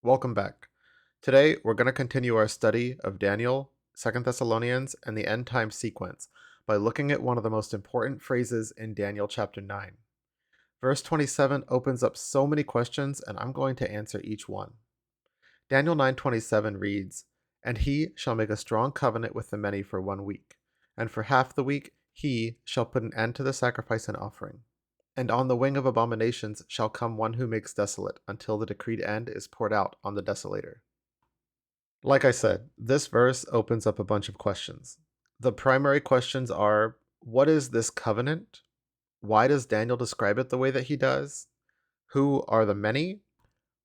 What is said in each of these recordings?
Welcome back. Today, we're going to continue our study of Daniel, 2nd Thessalonians, and the end time sequence by looking at one of the most important phrases in Daniel chapter 9. Verse 27 opens up so many questions, and I'm going to answer each one. Daniel 9:27 reads, "And he shall make a strong covenant with the many for 1 week, and for half the week he shall put an end to the sacrifice and offering. And on the wing of abominations shall come one who makes desolate, until the decreed end is poured out on the desolator." Like I said, this verse opens up a bunch of questions. The primary questions are, what is this covenant? Why does Daniel describe it the way that he does? Who are the many?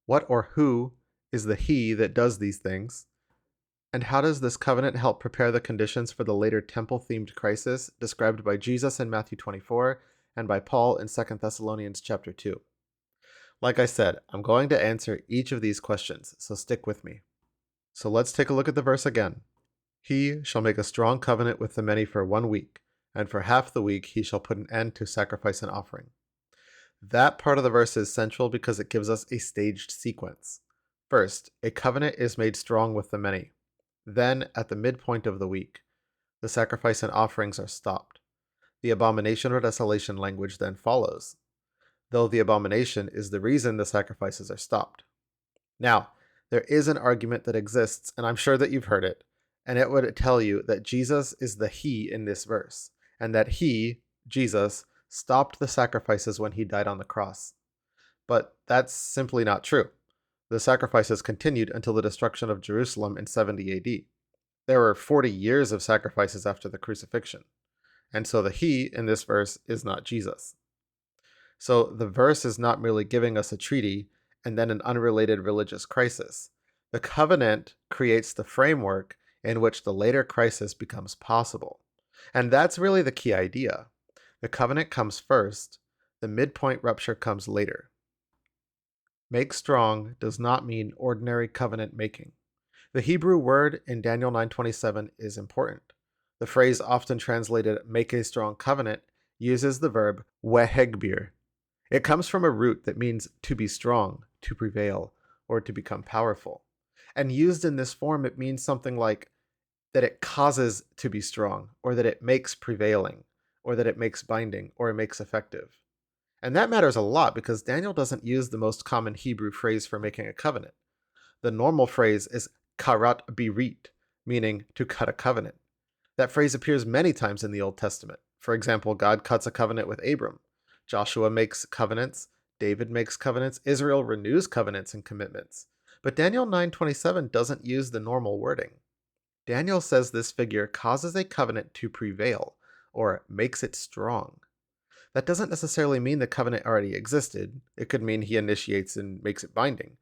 What or who is the he that does these things? And how does this covenant help prepare the conditions for the later temple-themed crisis described by Jesus in Matthew 24 and by Paul in 2nd Thessalonians chapter 2? Like I said, I'm going to answer each of these questions, so stick with me. So let's take a look at the verse again. He shall make a strong covenant with the many for 1 week, and for half the week he shall put an end to sacrifice and offering. That part of the verse is central because it gives us a staged sequence. First, a covenant is made strong with the many. Then, at the midpoint of the week, the sacrifice and offerings are stopped. The abomination or desolation language then follows, though the abomination is the reason the sacrifices are stopped. Now, there is an argument that exists, and I'm sure that you've heard it, and it would tell you that Jesus is the he in this verse, and that he, Jesus, stopped the sacrifices when he died on the cross. But that's simply not true. The sacrifices continued until the destruction of Jerusalem in 70 AD. There were 40 years of sacrifices after the crucifixion, and so the he in this verse is not Jesus. So the verse is not merely giving us a treaty and then an unrelated religious crisis. The covenant creates the framework in which the later crisis becomes possible. And that's really the key idea. The covenant comes first, the midpoint rupture comes later. Make strong does not mean ordinary covenant making. The Hebrew word in Daniel 9:27 is important. The phrase often translated make a strong covenant uses the verb we-higbîr. It comes from a root that means to be strong, to prevail, or to become powerful. And used in this form, it means something like that it causes to be strong, or that it makes prevailing, or that it makes binding, or it makes effective. And that matters a lot because Daniel doesn't use the most common Hebrew phrase for making a covenant. The normal phrase is karat berît, meaning to cut a covenant. That phrase appears many times in the Old Testament. For example, God cuts a covenant with Abram. Joshua makes covenants, David makes covenants, Israel renews covenants and commitments. But Daniel 9:27 doesn't use the normal wording. Daniel says this figure causes a covenant to prevail, or makes it strong. That doesn't necessarily mean the covenant already existed. It could mean he initiates and makes it binding.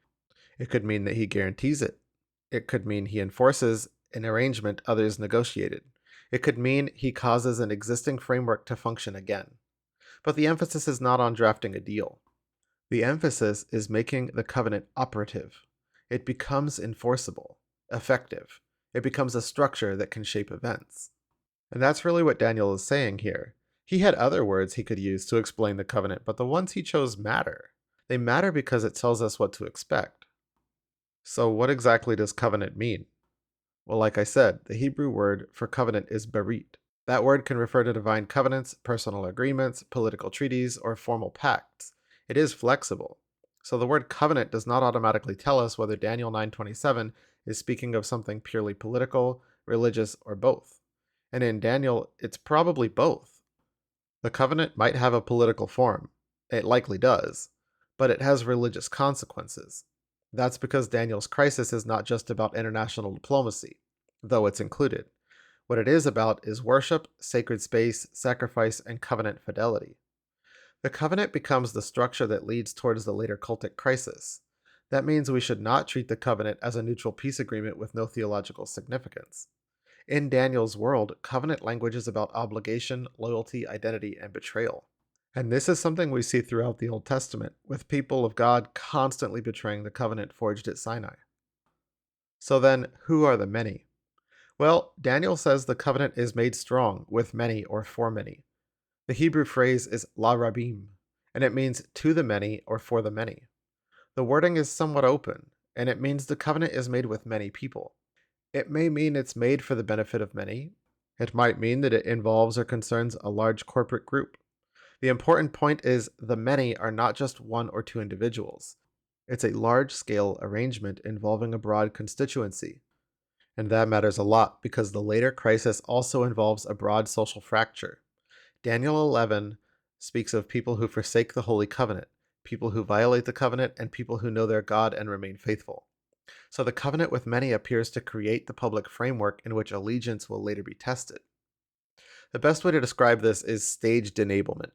It could mean that he guarantees it. It could mean he enforces an arrangement others negotiated. It could mean he causes an existing framework to function again. But the emphasis is not on drafting a deal. The emphasis is making the covenant operative. It becomes enforceable, effective. It becomes a structure that can shape events. And that's really what Daniel is saying here. He had other words he could use to explain the covenant, but the ones he chose matter. They matter because it tells us what to expect. So what exactly does covenant mean? Well, like I said, the Hebrew word for covenant is berît. That word can refer to divine covenants, personal agreements, political treaties, or formal pacts. It is flexible. So the word covenant does not automatically tell us whether Daniel 9:27 is speaking of something purely political, religious, or both. And in Daniel, it's probably both. The covenant might have a political form. It likely does. But it has religious consequences. That's because Daniel's crisis is not just about international diplomacy, though it's included. What it is about is worship, sacred space, sacrifice, and covenant fidelity. The covenant becomes the structure that leads towards the later cultic crisis. That means we should not treat the covenant as a neutral peace agreement with no theological significance. In Daniel's world, covenant language is about obligation, loyalty, identity, and betrayal. And this is something we see throughout the Old Testament, with people of God constantly betraying the covenant forged at Sinai. So then, who are the many? Well, Daniel says the covenant is made strong with many or for many. The Hebrew phrase is lā-rabbîm, and it means to the many or for the many. The wording is somewhat open. and it means the covenant is made with many people. It may mean it's made for the benefit of many. It might mean that it involves or concerns a large corporate group. The important point is the many are not just one or two individuals. It's a large-scale arrangement involving a broad constituency. And that matters a lot because the later crisis also involves a broad social fracture. Daniel 11 speaks of people who forsake the Holy Covenant, people who violate the covenant, and people who know their God and remain faithful. So the covenant with many appears to create the public framework in which allegiance will later be tested. The best way to describe this is staged enablement,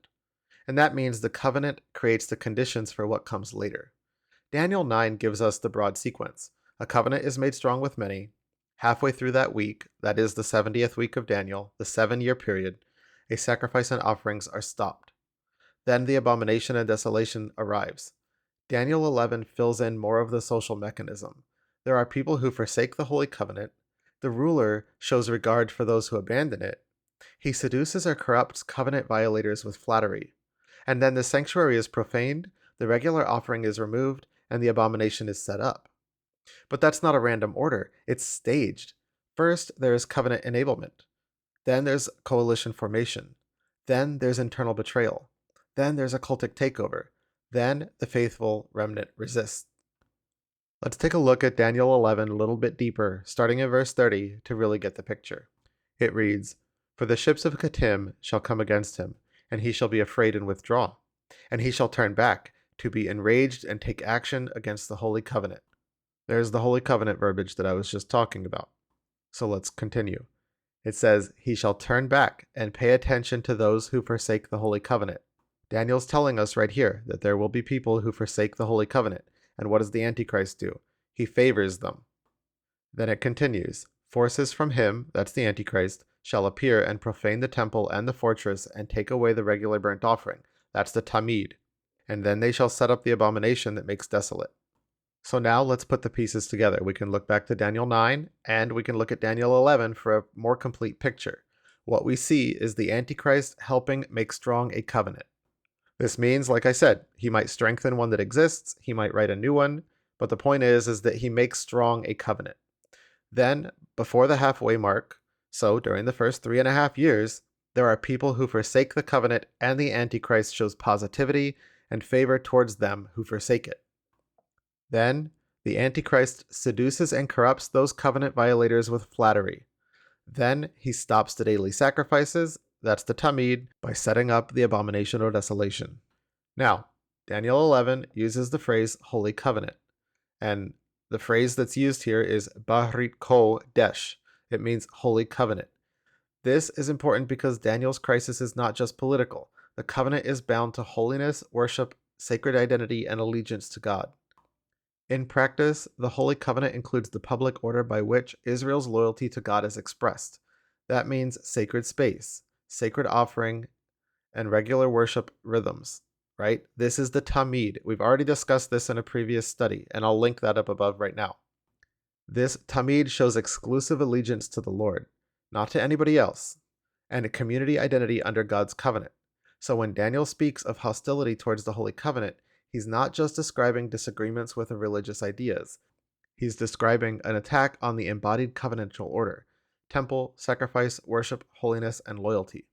and that means the covenant creates the conditions for what comes later. Daniel 9 gives us the broad sequence. A covenant is made strong with many. Halfway through that week, that is the 70th week of Daniel, the 7-year period, a sacrifice and offerings are stopped. Then the abomination and desolation arrives. Daniel 11 fills in more of the social mechanism. There are people who forsake the Holy Covenant. The ruler shows regard for those who abandon it. He seduces or corrupts covenant violators with flattery. And then the sanctuary is profaned, the regular offering is removed, and the abomination is set up. But that's not a random order, it's staged. First, there is covenant enablement. Then there's coalition formation. Then there's internal betrayal. Then there's a cultic takeover. Then the faithful remnant resists. Let's take a look at Daniel 11 a little bit deeper, starting in verse 30 to really get the picture. It reads, "For the ships of Kittim shall come against him, and he shall be afraid and withdraw. And he shall turn back, to be enraged and take action against the Holy Covenant." There's the Holy Covenant verbiage that I was just talking about. So let's continue. It says, "He shall turn back and pay attention to those who forsake the Holy Covenant." Daniel's telling us right here that there will be people who forsake the Holy Covenant. And what does the Antichrist do? He favors them. Then it continues, "Forces from him," that's the Antichrist, "shall appear and profane the temple and the fortress and take away the regular burnt offering," that's the tāmîd. "And then they shall set up the abomination that makes desolate." So now let's put the pieces together. We can look back to Daniel 9 and we can look at Daniel 11 for a more complete picture. What we see is the Antichrist helping make strong a covenant. This means, like I said, he might strengthen one that exists, he might write a new one, but the point is that he makes strong a covenant. Then, before the halfway mark, so during the first 3.5 years, there are people who forsake the covenant and the Antichrist shows positivity and favor towards them who forsake it. Then, the Antichrist seduces and corrupts those covenant violators with flattery. Then, he stops the daily sacrifices, that's the tāmîd, by setting up the abomination or desolation. Now, Daniel 11 uses the phrase Holy Covenant, and the phrase that's used here is berît-qōdeš. It means Holy Covenant. This is important because Daniel's crisis is not just political. The covenant is bound to holiness, worship, sacred identity, and allegiance to God. In practice, the Holy Covenant includes the public order by which Israel's loyalty to God is expressed. That means sacred space, sacred offering, and regular worship rhythms, right? This is the tāmîd. We've already discussed this in a previous study, and I'll link that up above right now. This tāmîd shows exclusive allegiance to the Lord, not to anybody else, and a community identity under God's covenant. So when Daniel speaks of hostility towards the Holy Covenant, he's not just describing disagreements with the religious ideas. He's describing an attack on the embodied covenantal order: temple, sacrifice, worship, holiness, and loyalty.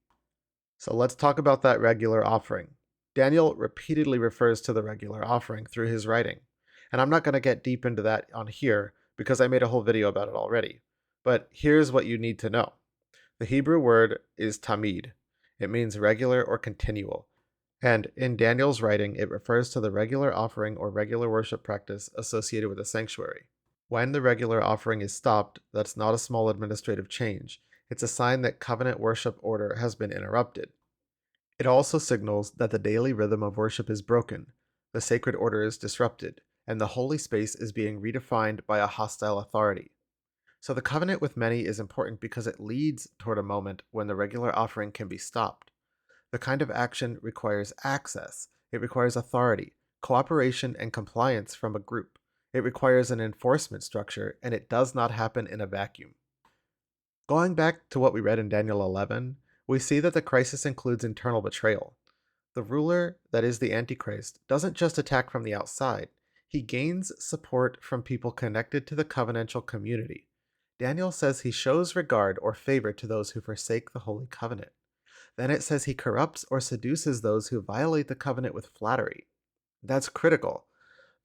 So let's talk about that regular offering. Daniel repeatedly refers to the regular offering through his writing. And I'm not going to get deep into that on here because I made a whole video about it already. But here's what you need to know. The Hebrew word is tāmîd. It means regular or continual. And in Daniel's writing, it refers to the regular offering or regular worship practice associated with a sanctuary. When the regular offering is stopped, that's not a small administrative change. It's a sign that covenant worship order has been interrupted. It also signals that the daily rhythm of worship is broken, the sacred order is disrupted, and the holy space is being redefined by a hostile authority. So the covenant with many is important because it leads toward a moment when the regular offering can be stopped. The kind of action requires access, it requires authority, cooperation, and compliance from a group. It requires an enforcement structure, and it does not happen in a vacuum. Going back to what we read in Daniel 11, we see that the crisis includes internal betrayal. The ruler, that is the Antichrist, doesn't just attack from the outside. He gains support from people connected to the covenantal community. Daniel says he shows regard or favor to those who forsake the holy covenant. Then it says he corrupts or seduces those who violate the covenant with flattery. That's critical.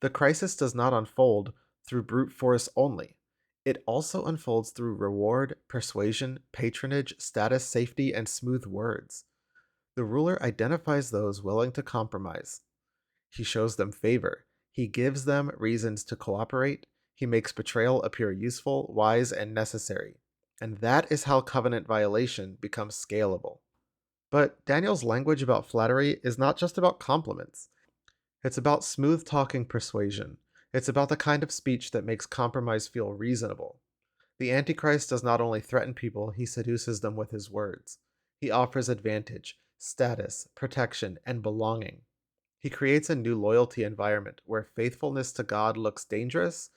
The crisis does not unfold through brute force only. It also unfolds through reward, persuasion, patronage, status, safety, and smooth words. The ruler identifies those willing to compromise. He shows them favor. He gives them reasons to cooperate. He makes betrayal appear useful, wise, and necessary. And that is how covenant violation becomes scalable. But Daniel's language about flattery is not just about compliments. It's about smooth talking persuasion. It's about the kind of speech that makes compromise feel reasonable. The Antichrist does not only threaten people, he seduces them with his words. He offers advantage, status, protection, and belonging. He creates a new loyalty environment where faithfulness to God looks dangerous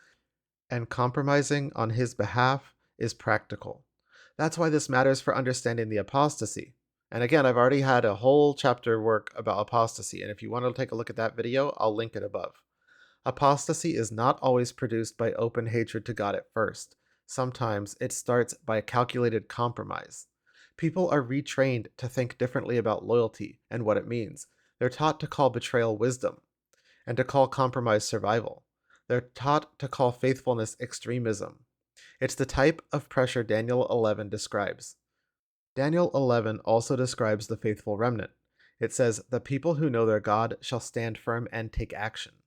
and compromising on his behalf is practical. That's why this matters for understanding the apostasy. And again, I've already had a whole chapter work about apostasy, and if you want to take a look at that video, I'll link it above. Apostasy is not always produced by open hatred to God at first. Sometimes it starts by a calculated compromise. People are retrained to think differently about loyalty and what it means. They're taught to call betrayal wisdom and to call compromise survival. They're taught to call faithfulness extremism. It's the type of pressure Daniel 11 describes. Daniel 11 also describes the faithful remnant. It says, "The people who know their God shall stand firm and take action."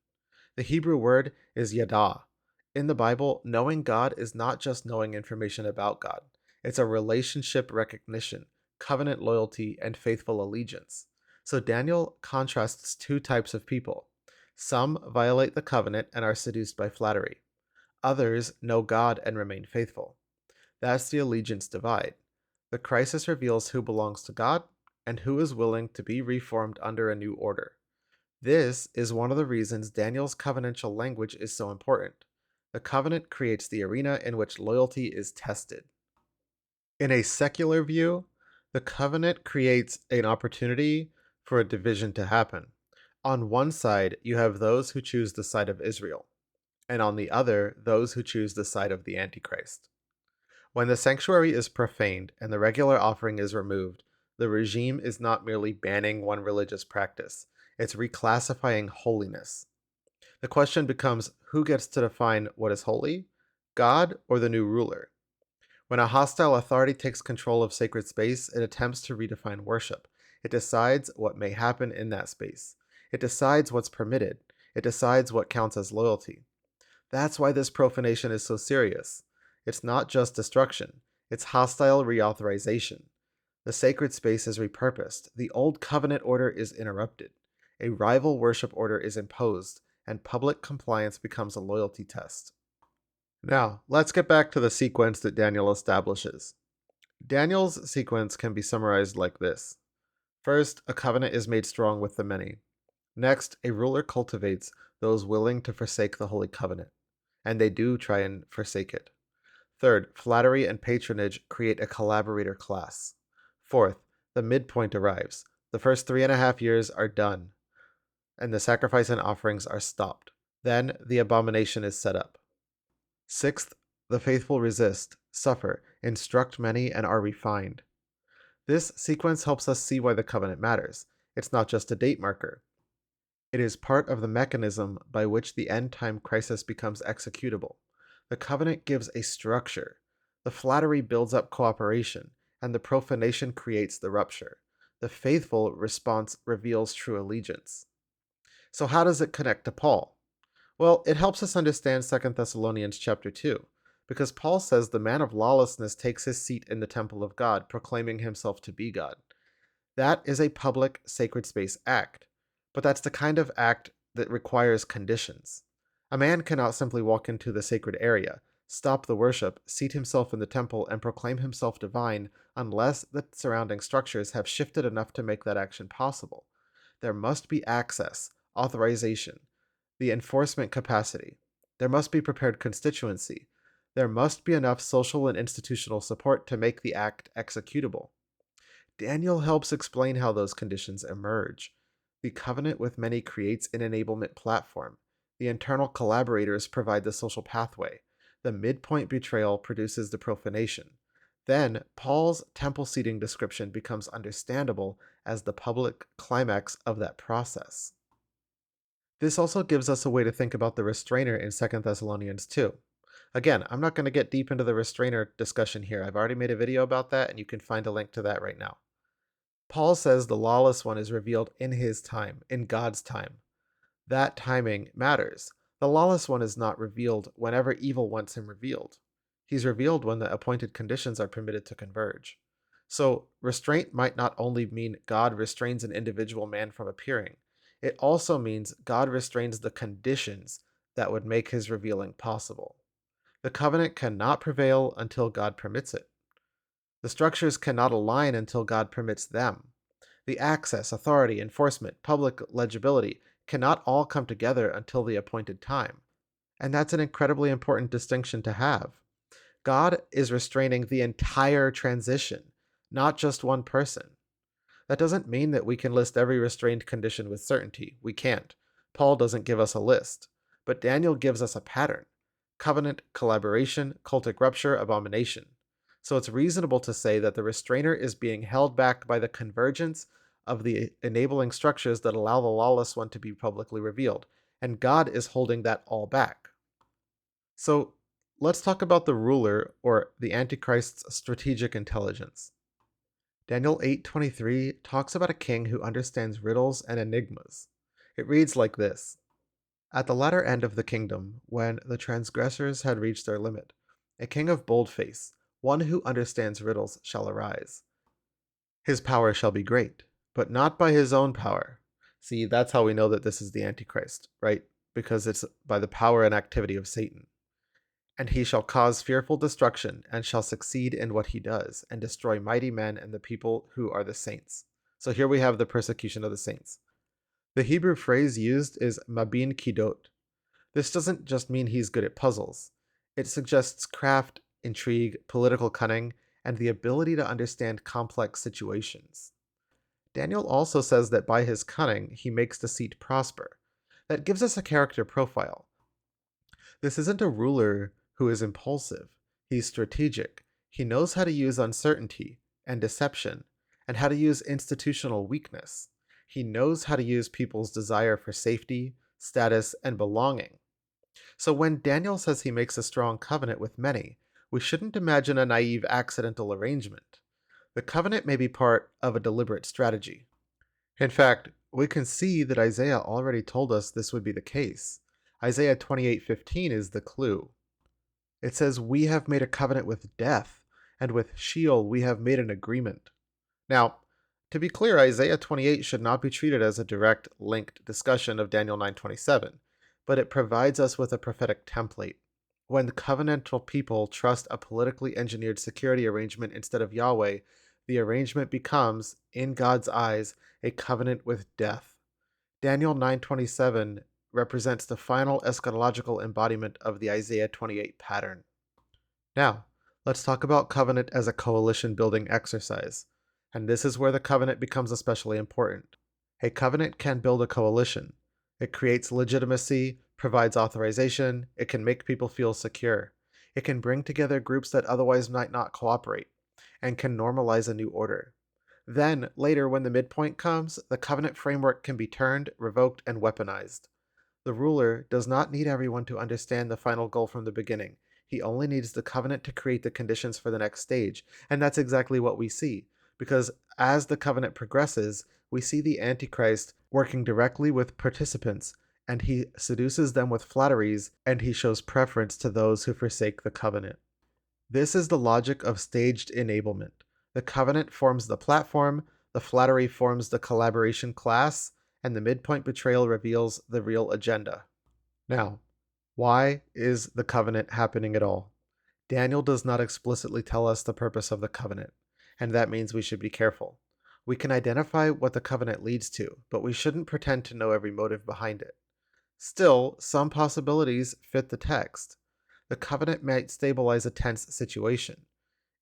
The Hebrew word is yada. In the Bible, knowing God is not just knowing information about God. It's a relationship recognition, covenant loyalty, and faithful allegiance. So Daniel contrasts two types of people. Some violate the covenant and are seduced by flattery. Others know God and remain faithful. That's the allegiance divide. The crisis reveals who belongs to God and who is willing to be reformed under a new order. This is one of the reasons Daniel's covenantal language is so important. The covenant creates the arena in which loyalty is tested. In a secular view, the covenant creates an opportunity for a division to happen. On one side, you have those who choose the side of Israel, and on the other, those who choose the side of the Antichrist. When the sanctuary is profaned and the regular offering is removed, the regime is not merely banning one religious practice, it's reclassifying holiness. The question becomes, who gets to define what is holy? God or the new ruler? When a hostile authority takes control of sacred space, it attempts to redefine worship. It decides what may happen in that space. It decides what's permitted. It decides what counts as loyalty. That's why this profanation is so serious. It's not just destruction, it's hostile reauthorization. The sacred space is repurposed. The old covenant order is interrupted. A rival worship order is imposed, and public compliance becomes a loyalty test. Now, let's get back to the sequence that Daniel establishes. Daniel's sequence can be summarized like this. First, a covenant is made strong with the many. Next, a ruler cultivates those willing to forsake the holy covenant, and they do try and forsake it. Third, flattery and patronage create a collaborator class. Fourth, the midpoint arrives. The first 3.5 years are done, and the sacrifice and offerings are stopped. Then the abomination is set up. Sixth, the faithful resist, suffer, instruct many, and are refined. This sequence helps us see why the covenant matters. It's not just a date marker. It is part of the mechanism by which the end-time crisis becomes executable. The covenant gives a structure. The flattery builds up cooperation, and the profanation creates the rupture. The faithful response reveals true allegiance. So how does it connect to Paul? Well, it helps us understand 2 Thessalonians chapter 2, because Paul says the man of lawlessness takes his seat in the temple of God, proclaiming himself to be God. That is a public sacred space act, but that's the kind of act that requires conditions. A man cannot simply walk into the sacred area, stop the worship, seat himself in the temple, and proclaim himself divine unless the surrounding structures have shifted enough to make that action possible. There must be access, authorization, the enforcement capacity. There must be prepared constituency. There must be enough social and institutional support to make the act executable. Daniel helps explain how those conditions emerge. The covenant with many creates an enablement platform. The internal collaborators provide the social pathway. The midpoint betrayal produces the profanation. Then, Paul's temple seating description becomes understandable as the public climax of that process. This also gives us a way to think about the restrainer in 2 Thessalonians 2. Again, I'm not going to get deep into the restrainer discussion here. I've already made a video about that, and you can find a link to that right now. Paul says the lawless one is revealed in his time, in God's time. That timing matters. The lawless one is not revealed whenever evil wants him revealed. He's revealed when the appointed conditions are permitted to converge. So, restraint might not only mean God restrains an individual man from appearing, it also means God restrains the conditions that would make his revealing possible. The covenant cannot prevail until God permits it. The structures cannot align until God permits them. The access, authority, enforcement, public legibility cannot all come together until the appointed time. And that's an incredibly important distinction to have. God is restraining the entire transition, not just one person. That doesn't mean that we can list every restrained condition with certainty. We can't. Paul doesn't give us a list. But Daniel gives us a pattern: covenant, collaboration, cultic rupture, abomination. So it's reasonable to say that the restrainer is being held back by the convergence of the enabling structures that allow the lawless one to be publicly revealed, and God is holding that all back. So let's talk about the ruler, or the Antichrist's strategic intelligence. Daniel 8:23 talks about a king who understands riddles and enigmas. It reads like this: At the latter end of the kingdom, when the transgressors had reached their limit, a king of bold face, one who understands riddles, shall arise. His power shall be great, but not by his own power. See, that's how we know that this is the Antichrist, right? Because it's by the power and activity of Satan. And he shall cause fearful destruction, and shall succeed in what he does, and destroy mighty men and the people who are the saints. So here we have the persecution of the saints. The Hebrew phrase used is mabin kidot. This doesn't just mean he's good at puzzles. It suggests craft, intrigue, political cunning, and the ability to understand complex situations. Daniel also says that by his cunning, he makes the seat prosper. That gives us a character profile. This isn't a ruler who is impulsive. He's strategic. He knows how to use uncertainty and deception, and how to use institutional weakness. He knows how to use people's desire for safety, status, and belonging. So when Daniel says he makes a strong covenant with many, we shouldn't imagine a naive accidental arrangement. The covenant may be part of a deliberate strategy. In fact, we can see that Isaiah already told us this would be the case. Isaiah 28:15 is the clue. It says, "We have made a covenant with death, and with Sheol we have made an agreement." Now, to be clear, Isaiah 28 should not be treated as a direct linked discussion of Daniel 9:27, but it provides us with a prophetic template. When covenantal people trust a politically engineered security arrangement instead of Yahweh, the arrangement becomes, in God's eyes, a covenant with death. Daniel 9:27 represents the final eschatological embodiment of the Isaiah 28 pattern. Now, let's talk about covenant as a coalition building exercise. And this is where the covenant becomes especially important. A covenant can build a coalition. It creates legitimacy, provides authorization, it can make people feel secure. It can bring together groups that otherwise might not cooperate, and can normalize a new order. Then, later, when the midpoint comes, the covenant framework can be turned, revoked, and weaponized. The ruler does not need everyone to understand the final goal from the beginning. He only needs the covenant to create the conditions for the next stage. And that's exactly what we see. Because as the covenant progresses, we see the Antichrist working directly with participants, and he seduces them with flatteries, and he shows preference to those who forsake the covenant. This is the logic of staged enablement. The covenant forms the platform, the flattery forms the collaboration class, and the midpoint betrayal reveals the real agenda. Now, why is the covenant happening at all? Daniel does not explicitly tell us the purpose of the covenant, and that means we should be careful. We can identify what the covenant leads to, but we shouldn't pretend to know every motive behind it. Still, some possibilities fit the text. The covenant might stabilize a tense situation.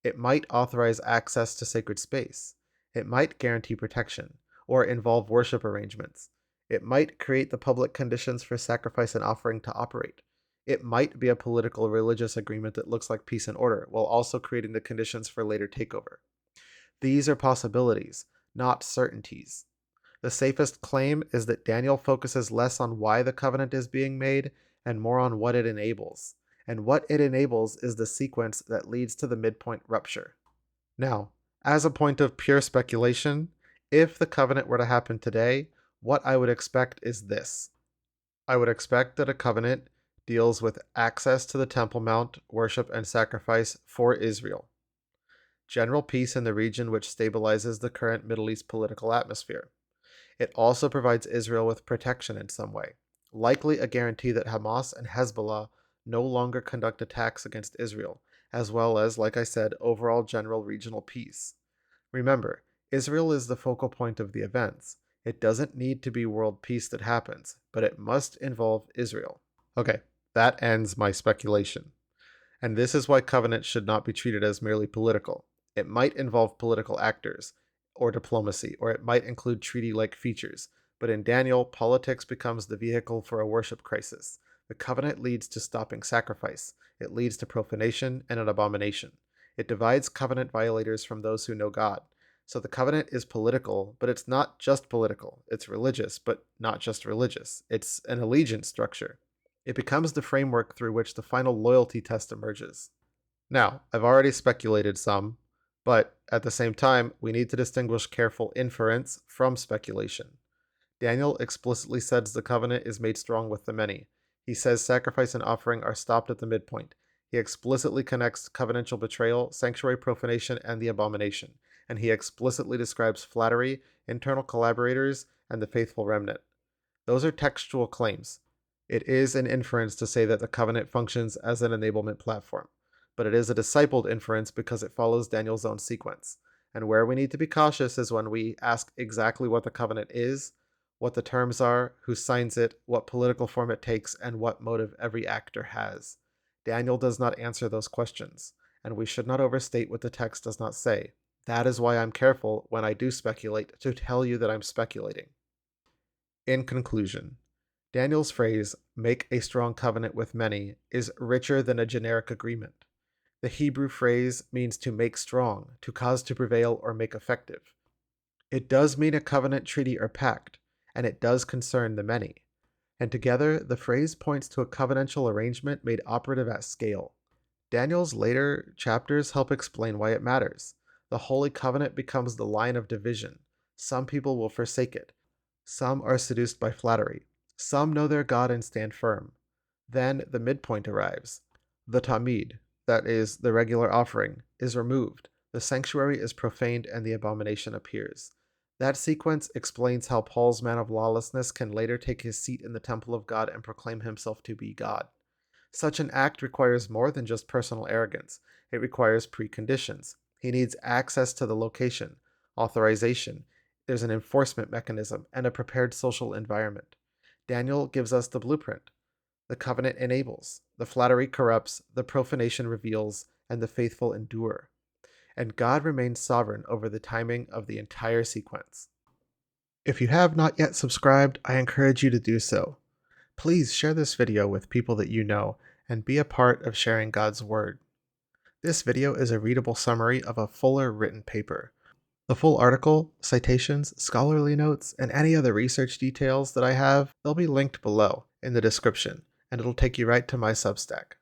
It might authorize access to sacred space. It might guarantee protection, or involve worship arrangements. It might create the public conditions for sacrifice and offering to operate. It might be a political or religious agreement that looks like peace and order, while also creating the conditions for later takeover. These are possibilities, not certainties. The safest claim is that Daniel focuses less on why the covenant is being made and more on what it enables. And what it enables is the sequence that leads to the midpoint rupture. Now, as a point of pure speculation, if the covenant were to happen today, what I would expect is this. I would expect that a covenant deals with access to the Temple Mount, worship, and sacrifice for Israel, general peace in the region which stabilizes the current Middle East political atmosphere. It also provides Israel with protection in some way, likely a guarantee that Hamas and Hezbollah no longer conduct attacks against Israel, as well as, like I said, overall general regional peace. Remember, Israel is the focal point of the events. It doesn't need to be world peace that happens, but it must involve Israel. Okay, that ends my speculation. And this is why covenants should not be treated as merely political. It might involve political actors or diplomacy, or it might include treaty-like features. But in Daniel, politics becomes the vehicle for a worship crisis. The covenant leads to stopping sacrifice. It leads to profanation and an abomination. It divides covenant violators from those who know God. So the covenant is political, but it's not just political. It's religious, but not just religious. It's an allegiance structure. It becomes the framework through which the final loyalty test emerges. Now, I've already speculated some, but at the same time, we need to distinguish careful inference from speculation. Daniel explicitly says the covenant is made strong with the many. He says sacrifice and offering are stopped at the midpoint. He explicitly connects covenantal betrayal, sanctuary profanation, and the abomination. And he explicitly describes flattery, internal collaborators, and the faithful remnant. Those are textual claims. It is an inference to say that the covenant functions as an enablement platform, but it is a discipled inference because it follows Daniel's own sequence. And where we need to be cautious is when we ask exactly what the covenant is, what the terms are, who signs it, what political form it takes, and what motive every actor has. Daniel does not answer those questions, and we should not overstate what the text does not say. That is why I'm careful when I do speculate to tell you that I'm speculating. In conclusion, Daniel's phrase, make a strong covenant with many, is richer than a generic agreement. The Hebrew phrase means to make strong, to cause to prevail, or make effective. It does mean a covenant, treaty, or pact, and it does concern the many. And together, the phrase points to a covenantal arrangement made operative at scale. Daniel's later chapters help explain why it matters. The Holy Covenant becomes the line of division. Some people will forsake it. Some are seduced by flattery. Some know their God and stand firm. Then the midpoint arrives. The tāmîd, that is, the regular offering, is removed. The sanctuary is profaned and the abomination appears. That sequence explains how Paul's man of lawlessness can later take his seat in the temple of God and proclaim himself to be God. Such an act requires more than just personal arrogance. It requires preconditions. He needs access to the location, authorization. There's an enforcement mechanism and a prepared social environment. Daniel gives us the blueprint. The covenant enables, the flattery corrupts, the profanation reveals, and the faithful endure. And God remains sovereign over the timing of the entire sequence. If you have not yet subscribed, I encourage you to do so. Please share this video with people that you know and be a part of sharing God's Word. This video is a readable summary of a fuller written paper. The full article, citations, scholarly notes, and any other research details that I have, they'll be linked below in the description, and it'll take you right to my Substack.